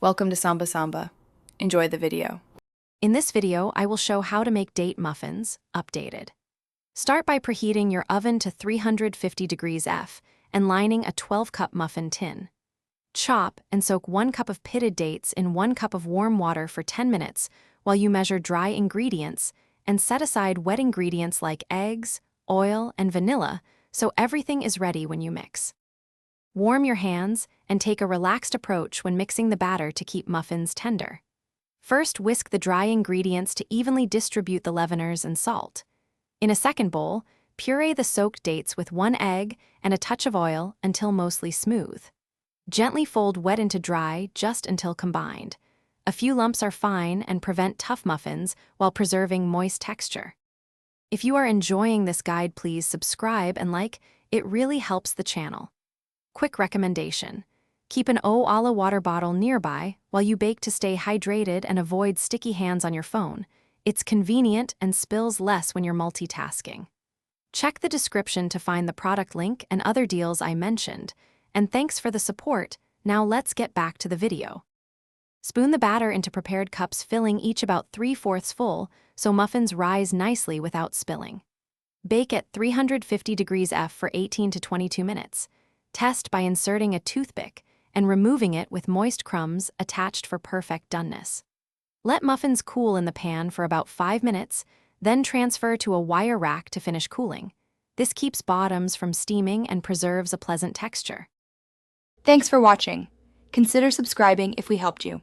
Welcome to Samba Samba. Enjoy the video. In this video, I will show how to make date muffins, updated. Start by preheating your oven to 350 degrees F and lining a 12-cup muffin tin. Chop and soak 1 cup of pitted dates in 1 cup of warm water for 10 minutes while you measure dry ingredients and set aside wet ingredients like eggs, oil, and vanilla so everything is ready when you mix. Warm your hands and take a relaxed approach when mixing the batter to keep muffins tender. First, whisk the dry ingredients to evenly distribute the leaveners and salt. In a second bowl, puree the soaked dates with 1 egg and a touch of oil until mostly smooth. Gently fold wet into dry just until combined. A few lumps are fine and prevent tough muffins while preserving moist texture. If you are enjoying this guide, please subscribe and like. It really helps the channel. Quick recommendation: keep an eau à la water bottle nearby while you bake to stay hydrated and avoid sticky hands on your phone. It's convenient and spills less when you're multitasking. Check the description to find the product link and other deals I mentioned. And thanks for the support. Now let's get back to the video. Spoon the batter into prepared cups, filling each about 3/4 full so muffins rise nicely without spilling. Bake at 350 degrees F for 18 to 22 minutes. Test by inserting a toothpick and removing it with moist crumbs attached for perfect doneness. Let muffins cool in the pan for about 5 minutes, then transfer to a wire rack to finish cooling. This keeps bottoms from steaming and preserves a pleasant texture. Thanks for watching. Consider subscribing if we helped you.